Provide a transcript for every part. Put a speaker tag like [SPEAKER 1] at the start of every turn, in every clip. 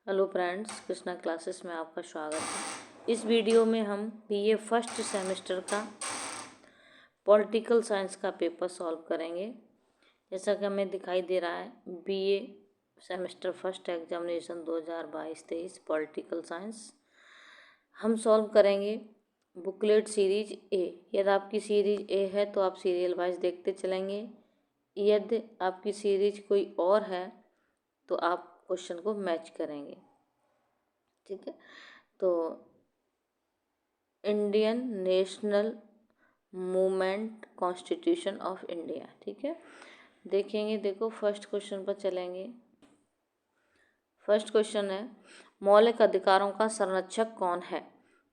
[SPEAKER 1] Hello friends, Krishna classes में आपका स्वागत है। इस वीडियो में हम बीए फर्स्ट सेमेस्टर का पॉलिटिकल साइंस का पेपर सॉल्व करेंगे। जैसा कि हमें दिखाई दे रहा है, BA semester first examination 2022-23 political science हम सॉल्व करेंगे बुकलेट सीरीज ए। यदि आपकी सीरीज ए है तो आप सीरियल वाइज देखते चलेंगे, यदि आपकी सीरीज कोई और है तो आप क्वेश्चन को मैच करेंगे। ठीक है, तो Indian national movement constitution of India. ठीक है, देखेंगे। देखो, फर्स्ट क्वेश्चन पर चलेंगे। फर्स्ट क्वेश्चन है, मौलिक अधिकारों का संरक्षक कौन है?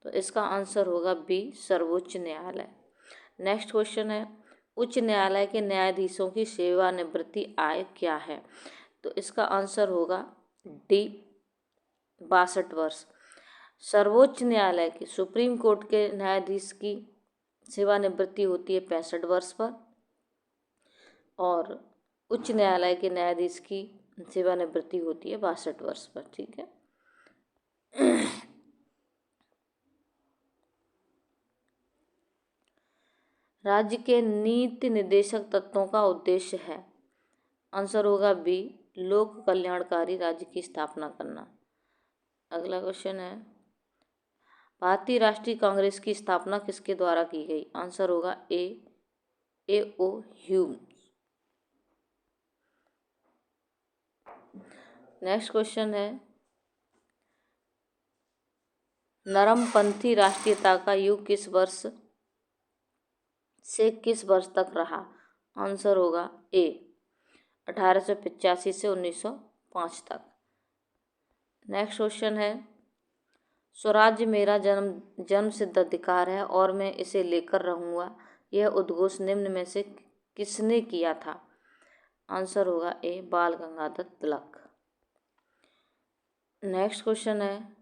[SPEAKER 1] तो इसका आंसर होगा बी, सर्वोच्च न्यायालय। नेक्स्ट क्वेश्चन है, उच्च न्यायालय के न्यायाधीशों की सेवानिवृत्ति आय क्या है? तो इसका आंसर होगा डी, 62 वर्ष। सर्वोच्च न्यायालय के सुप्रीम कोर्ट के न्यायाधीश की सेवानिवृत्ति होती है 65 वर्ष पर, और उच्च न्यायालय के न्यायाधीश की सेवानिवृत्ति होती है 62 वर्ष पर। ठीक है, राज्य के नीति निर्देशक तत्वों का उद्देश्य है। आंसर होगा बी, लोक कल्याणकारी राज्य की स्थापना करना। अगला क्वेश्चन है, भारतीय राष्ट्रीय कांग्रेस की स्थापना किसके द्वारा की गई? आंसर होगा ए ओ ह्यूम। नेक्स्ट क्वेश्चन है, नरमपंथी राष्ट्रीयता का युग किस वर्ष से किस वर्ष तक रहा? आंसर होगा ए, 1885 से 1905 तक। नेक्स्ट क्वेश्चन है, स्वराज्य मेरा जन्म सिद्ध अधिकार है और मैं इसे लेकर रहूंगा, यह उद्घोष निम्न में से किसने किया था? आंसर होगा ए, बाल गंगाधर तिलक। नेक्स्ट क्वेश्चन है,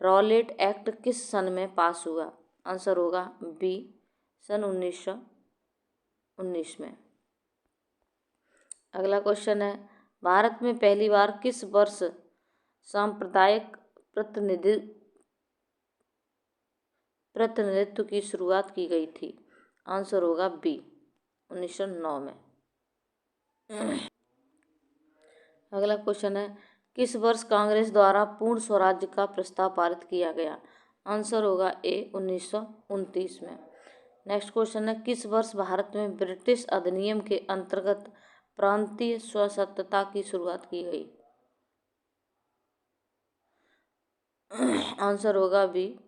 [SPEAKER 1] रॉलेट एक्ट किस सन में पास हुआ? आंसर होगा बी, सन 1919 में। अगला क्वेश्चन है, भारत में पहली बार किस वर्ष सांप्रदायिक प्रतिनिधित्व की शुरुआत की गई थी? आंसर होगा बी, 1909 में। अगला क्वेश्चन है, किस वर्ष कांग्रेस द्वारा पूर्ण स्वराज्य का प्रस्ताव पारित किया गया? आंसर होगा ए, 1929 में। नेक्स्ट क्वेश्चन है, किस वर्ष भारत में ब्रिटिश अधिनियम के अंतर्गत प्रांतीय स्वायत्तता की शुरुआत की गई? आंसर होगा बी,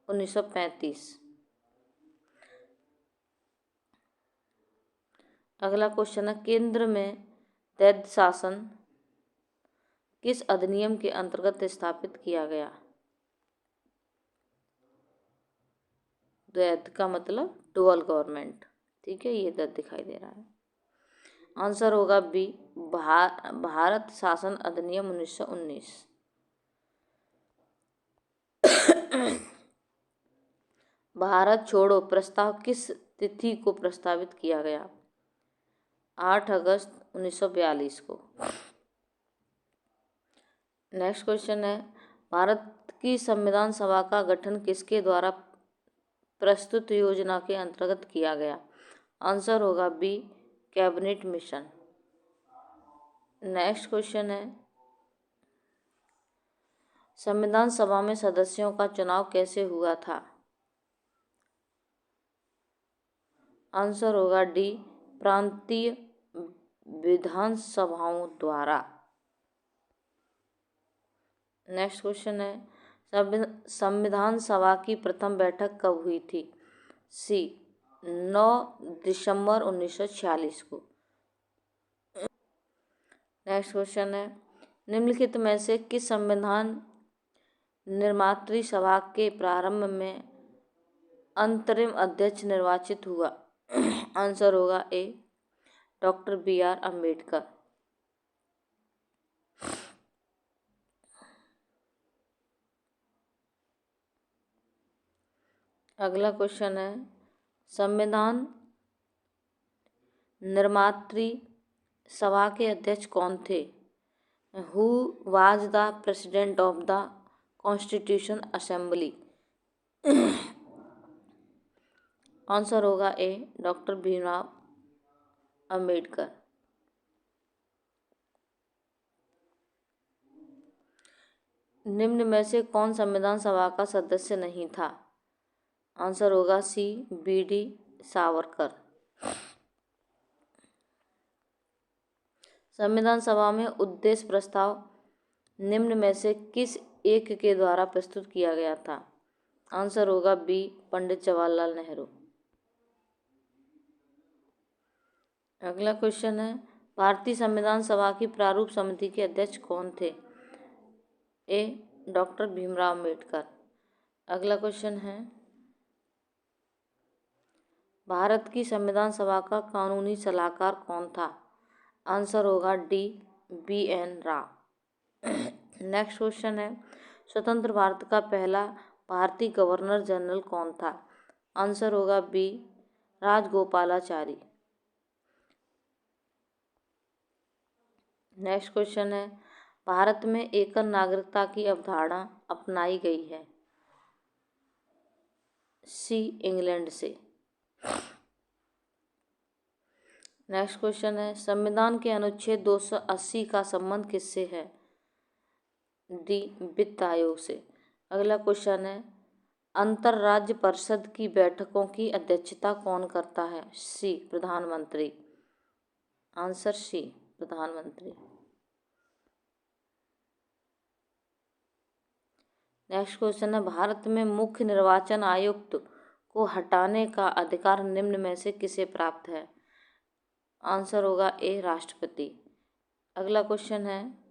[SPEAKER 1] 1935। अगला क्वेश्चन है, केंद्र में दैत्य शासन किस अधिनियम के अंतर्गत स्थापित किया गया? दैत्य का मतलब डुअल गवर्नमेंट। ठीक है, ये दैत्य दिखाई दे रहा है। आंसर होगा बी, भारत शासन अधिनियम 1919। भारत छोड़ो प्रस्ताव किस तिथि को प्रस्तावित किया गया? 8 अगस्त 1942 को। नेक्स्ट क्वेश्चन है, भारत की संविधान सभा का गठन किसके द्वारा प्रस्तुत योजना के अंतर्गत किया गया? आंसर होगा B, cabinet mission. Next question है, संविधान सभा में सदस्यों का चुनाव कैसे हुआ था? आंसर होगा डी, प्रांतीय विधानसभाओं द्वारा। नेक्स्ट क्वेश्चन है, संविधान सभा की प्रथम बैठक कब हुई थी? सी, 9 दिसंबर 1946 को। नेक्स्ट क्वेश्चन है, निम्नलिखित में से किस संविधान निर्मात्री सभा के प्रारंभ में अंतरिम अध्यक्ष निर्वाचित हुआ? आंसर होगा ए, डॉक्टर BR अम्बेडकर। अगला क्वेश्चन है, संविधान निर्मात्री सभा के अध्यक्ष कौन थे? Who was the president of the constitution assembly? Answer होगा ए, डॉक्टर भीमराव अंबेडकर। निम्न में से कौन संविधान सभा का सदस्य नहीं था? आंसर होगा सी, बी.डी. सावरकर। संविधान सभा में उद्देश्य प्रस्ताव निम्न में से किस एक के द्वारा प्रस्तुत किया गया था? आंसर होगा बी, पंडित जवाहरलाल नेहरू। अगला क्वेश्चन है, भारतीय संविधान सभा की प्रारूप समिति के अध्यक्ष कौन थे? ए, डॉक्टर भीमराव अंबेडकर। अगला क्वेश्चन है, भारत की संविधान सभा का कानूनी सलाहकार कौन था? आंसर होगा D, BN. Rao. Next question है, स्वतंत्र भारत का पहला भारतीय गवर्नर जनरल कौन था? आंसर होगा बी, राजगोपालाचारी। नेक्स्ट क्वेश्चन है, भारत में एकल नागरिकता की अवधारणा अपनाई गई है? सी, इंग्लैंड से। नेक्स्ट क्वेश्चन है, संविधान के अनुच्छेद 280 का संबंध किससे है? डी, वित्त आयोग से। अगला क्वेश्चन है, अंतरराज्य परिषद की बैठकों की अध्यक्षता कौन करता है? सी, प्रधानमंत्री। आंसर सी, प्रधानमंत्री। नेक्स्ट क्वेश्चन है, भारत में मुख्य निर्वाचन आयुक्त को हटाने का अधिकार निम्न में से किसे प्राप्त है? आंसर होगा ए, राष्ट्रपति। अगला क्वेश्चन है,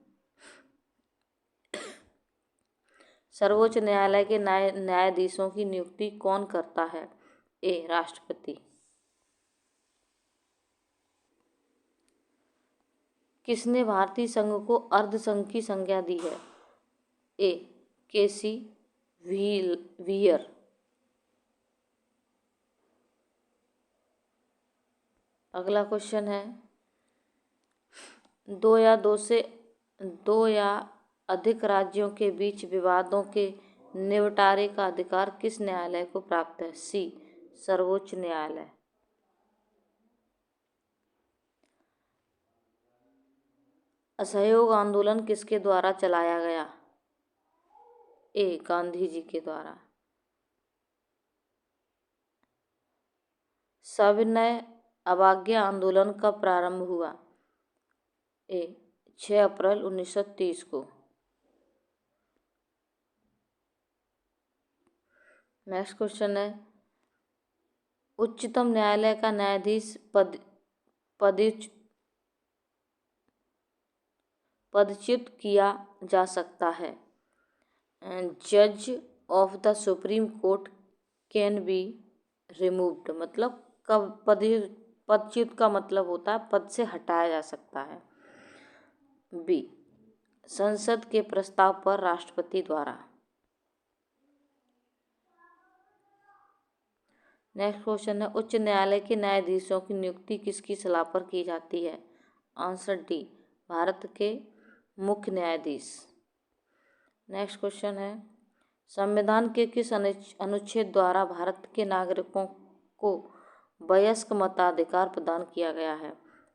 [SPEAKER 1] सर्वोच्च न्यायालय के न्यायाधीशों की नियुक्ति कौन करता है? ए, राष्ट्रपति। किसने भारतीय संघ को अर्ध संघ की संज्ञा दी है? ए, केसी व्हीयर। अगला क्वेश्चन है, दो या अधिक राज्यों के बीच विवादों के निपटारे का अधिकार किस न्यायालय को प्राप्त है? सी, सर्वोच्च न्यायालय। असहयोग आंदोलन किसके द्वारा चलाया गया? ए, गांधी जी के द्वारा। सविनय अवज्ञा आंदोलन कब प्रारंभ हुआ? ए, 6 अप्रैल 1930 को। नेक्स्ट क्वेश्चन है, उच्चतम न्यायालय का न्यायाधीश पदच्युत किया जा सकता है? जज of the supreme court can be removed. मतलब कब पदच्युत का मतलब होता है पद से हटाया जा सकता है। बी, संसद के प्रस्ताव पर राष्ट्रपति द्वारा। नेक्स्ट क्वेश्चन है, उच्च न्यायालय के न्यायाधीशों की नियुक्ति किसकी सलाह पर की जाती है? आंसर डी, भारत के मुख्य न्यायाधीश। नेक्स्ट क्वेश्चन है, संविधान के किस अनुच्छेद द्वारा भारत के नागरिकों को वयस्क मताधिकार प्रदान किया गया है?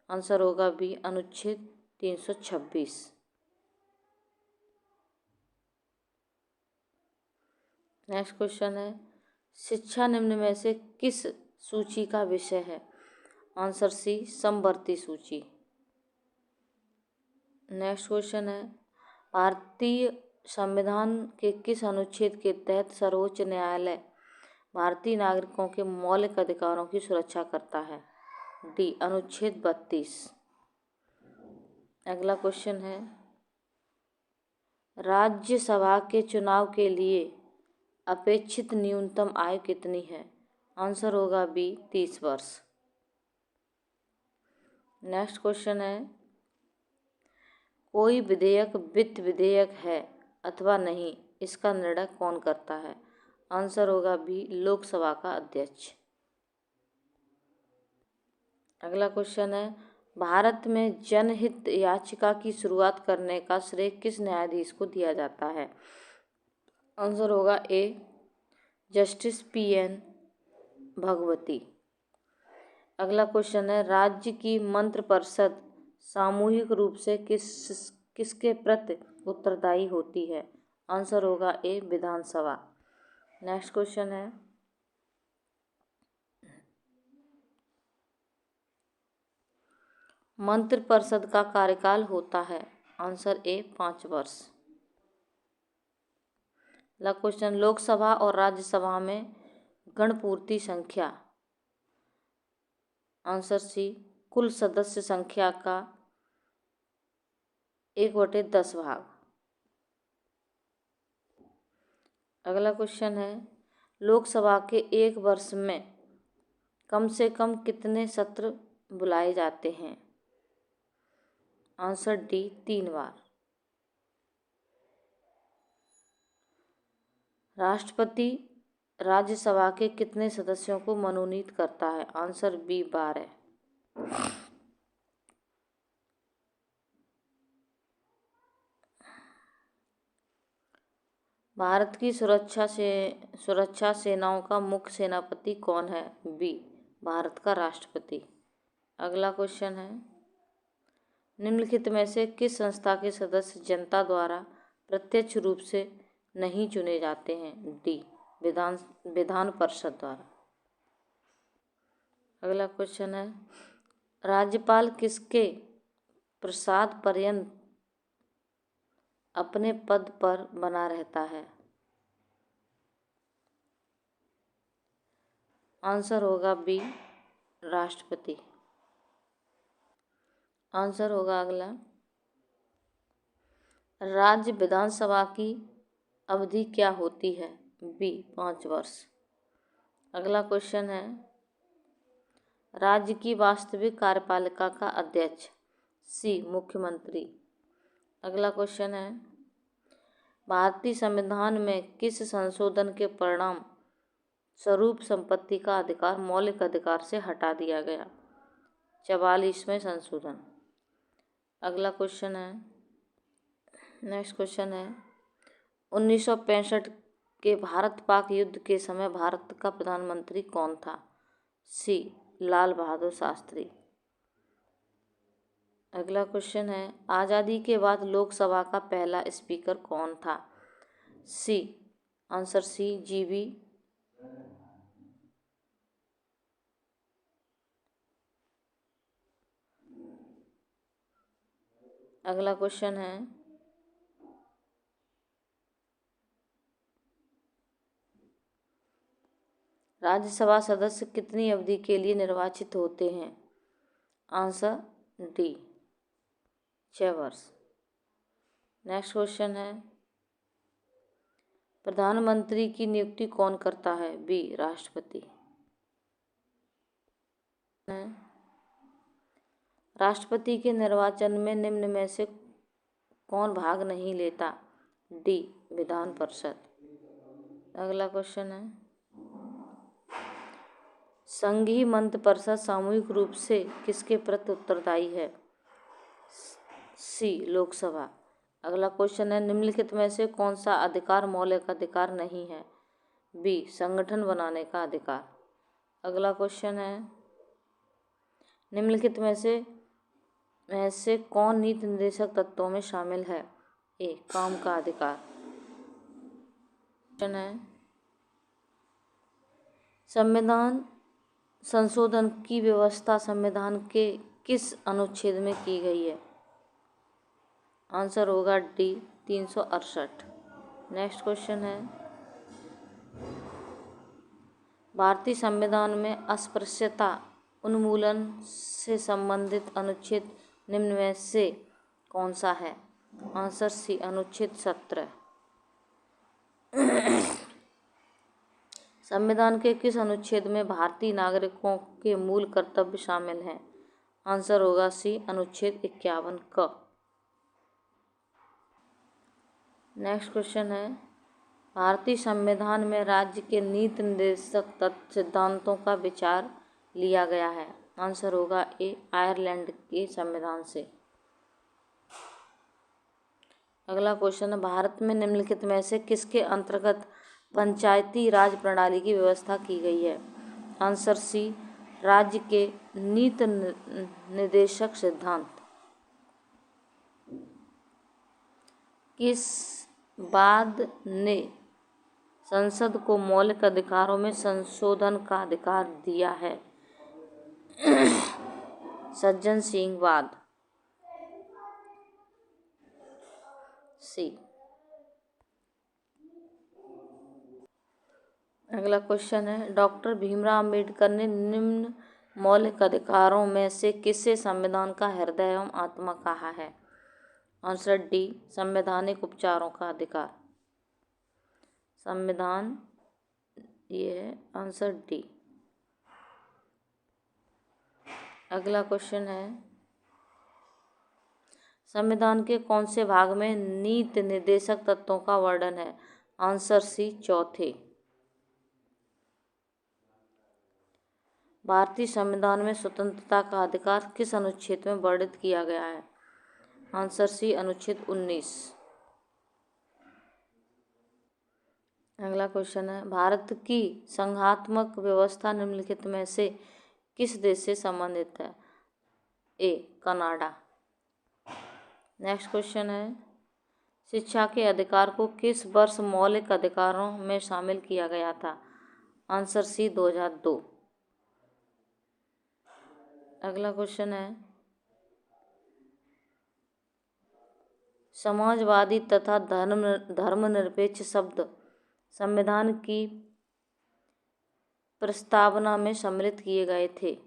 [SPEAKER 1] आंसर होगा बी, अनुच्छेद 326। नेक्स्ट क्वेश्चन है, शिक्षा निम्न में से किस सूची का विषय है? आंसर सी, समवर्ती सूची। नेक्स्ट क्वेश्चन है, भारतीय संविधान के किस अनुच्छेद के तहत सर्वोच्च न्यायालय भारतीय नागरिकों के मौलिक अधिकारों की सुरक्षा करता है? डी, अनुच्छेद 32। अगला क्वेश्चन है, राज्यसभा के चुनाव के लिए अपेक्षित न्यूनतम आयु कितनी है? आंसर होगा बी, 30 वर्ष। नेक्स्ट क्वेश्चन है, कोई विधेयक वित्त विधेयक है अथवा नहीं, इसका निर्णय कौन करता है? आंसर होगा बी, लोकसभा का अध्यक्ष। अगला क्वेश्चन है, भारत में जनहित याचिका की शुरुआत करने का श्रेय किस न्यायाधीश को दिया जाता है? आंसर होगा ए, जस्टिस PN भगवती। अगला क्वेश्चन है, राज्य की मंत्रिपरिषद सामूहिक रूप से किसके प्रति उत्तरदायी होती है? आंसर होगा ए, विधानसभा। नेक्स्ट क्वेश्चन है, मंत्रिपरिषद का कार्यकाल होता है? आंसर ए, 5 वर्ष। अगला क्वेश्चन, लोकसभा और राज्यसभा में गणपूर्ति संख्या? आंसर सी, कुल सदस्य संख्या का 1/10 भाग। अगला क्वेश्चन है, लोकसभा के एक वर्ष में कम से कम कितने सत्र बुलाए जाते हैं? आंसर डी, 3 बार। राष्ट्रपति राज्यसभा के कितने सदस्यों को मनोनीत करता है? Answer B, 12। भारत की सुरक्षा सेनाओं का मुख्य सेनापति कौन है? बी, भारत का राष्ट्रपति। अगला क्वेश्चन है, निम्नलिखित में से किस संस्था के सदस्य जनता द्वारा प्रत्यक्ष रूप से नहीं चुने जाते हैं? डी, विधान परिषद द्वारा। अगला क्वेश्चन है, राज्यपाल किसके प्रसाद पर्यंत अपने पद पर बना रहता है? आंसर होगा बी, राष्ट्रपति। आंसर होगा अगला, राज्य विधानसभा की अवधि क्या होती है? बी, 5 वर्ष। अगला क्वेश्चन है, राज्य की वास्तविक कार्यपालिका का अध्यक्ष? सी, मुख्यमंत्री। अगला क्वेश्चन है, भारतीय संविधान में किस संशोधन के परिणाम स्वरूप संपत्ति का अधिकार मौलिक अधिकार से हटा दिया गया? 44वें संशोधन। अगला क्वेश्चन है, नेक्स्ट क्वेश्चन है, 1965 के भारत पाक युद्ध के समय भारत का प्रधानमंत्री कौन था? सी, लाल बहादुर शास्त्री। अगला क्वेश्चन है, आज़ादी के बाद लोकसभा का पहला स्पीकर कौन था? सी, आंसर सी, GV। अगला क्वेश्चन है, राज्यसभा सदस्य कितनी अवधि के लिए निर्वाचित होते हैं? आंसर डी, 6 वर्ष। नेक्स्ट क्वेश्चन है, प्रधानमंत्री की नियुक्ति कौन करता है? बी, राष्ट्रपति। राष्ट्रपति के निर्वाचन में निम्न में से कौन भाग नहीं लेता? डी, विधान परिषद। अगला क्वेश्चन है, संघीय मंत्रिपरिषद सामूहिक रूप से किसके प्रति उत्तरदायी है? सी, लोकसभा। अगला क्वेश्चन है, निम्नलिखित में से कौन सा अधिकार मौलिक अधिकार नहीं है? बी, संगठन बनाने का अधिकार। अगला क्वेश्चन है, निम्नलिखित में से कौन नीति निर्देशक तत्वों में शामिल है? ए, काम का अधिकार। क्वेश्चन है, संविधान संशोधन की व्यवस्था संविधान के किस अनुच्छेद में की गई है? आंसर होगा डी, 368। नेक्स्ट क्वेश्चन है, भारतीय संविधान में अस्पृश्यता उन्मूलन से संबंधित अनुच्छेद निम्न में से कौन सा है? आंसर सी, अनुच्छेद 17। संविधान के किस अनुच्छेद में भारतीय नागरिकों के मूल कर्तव्य शामिल हैं? आंसर होगा सी, अनुच्छेद 51 क। नेक्स्ट क्वेश्चन है, भारतीय संविधान में राज्य के नीति निर्देशक सिद्धांतों का विचार लिया गया है? आंसर होगा ए, आयरलैंड के संविधान से। अगला क्वेश्चन है, भारत में निम्नलिखित में से किसके अंतर्गत पंचायती राज प्रणाली की व्यवस्था की गई है? आंसर सी, राज्य के नीति निर्देशक सिद्धांत। किस वाद ने संसद को मौलिक अधिकारों में संशोधन का अधिकार दिया है? सज्जन सिंह वाद। सी। अगला क्वेश्चन है, डॉक्टर भीमराव अंबेडकर ने निम्न मौलिक अधिकारों में से किसे संविधान का हृदय एवं आत्मा कहा है? आंसर डी, संवैधानिक उपचारों का अधिकार। संविधान ये है आंसर डी। अगला क्वेश्चन है, संविधान के कौन से भाग में नीति निर्देशक तत्वों का वर्णन है? आंसर सी, चौथे। भारतीय संविधान में स्वतंत्रता का अधिकार किस अनुच्छेद में वर्णित किया गया है? आंसर सी, अनुच्छेद 19। अगला क्वेश्चन है, भारत की संघात्मक व्यवस्था निम्नलिखित में से किस देश से संबंधित है? ए, कनाडा। नेक्स्ट क्वेश्चन है, शिक्षा के अधिकार को किस वर्ष मौलिक अधिकारों में शामिल किया गया था? Answer C, 2002। अगला क्वेश्चन है, समाजवादी तथा धर्मनिरपेक्ष शब्द संविधान की प्रस्तावना में सम्मिलित किए गए थे?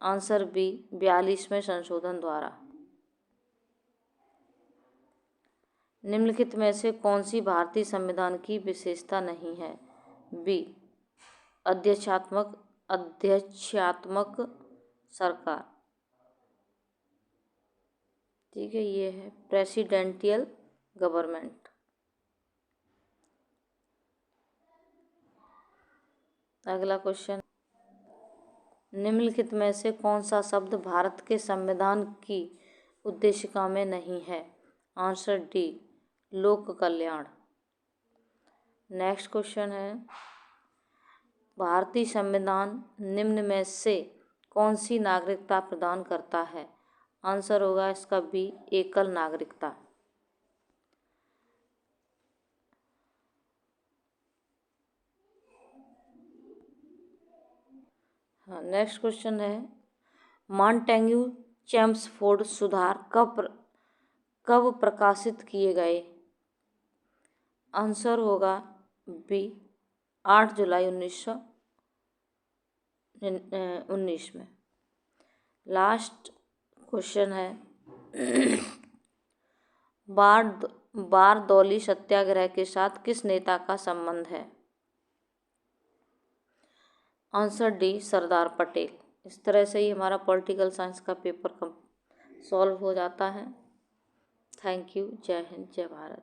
[SPEAKER 1] आंसर बी, 42वें संशोधन द्वारा। निम्नलिखित में से कौन सी भारतीय संविधान की विशेषता नहीं है? बी, अध्यक्षात्मक सरकार। ठीक है, ये है प्रेसिडेंटियल गवर्नमेंट। अगला क्वेश्चन, निम्नलिखित में से कौन सा शब्द भारत के संविधान की उद्देशिका में नहीं है? आंसर डी, लोक कल्याण। नेक्स्ट क्वेश्चन है, भारतीय संविधान निम्न में से कौन सी नागरिकता प्रदान करता है? आंसर होगा इसका बी, एकल नागरिकता। हाँ, नेक्स्ट क्वेश्चन है, मॉन्टेग्यू चेम्सफोर्ड सुधार कब प्रकाशित किए गए? आंसर होगा बी, 8 जुलाई 1919 में। लास्ट क्वेश्चन है, बारदौली सत्याग्रह के साथ किस नेता का संबंध है? Answer D, Sardar Patel. इस तरह से ही हमारा पॉलिटिकल साइंस का पेपर सॉल्व हो जाता है। Thank you. जय हिंद, जय भारत।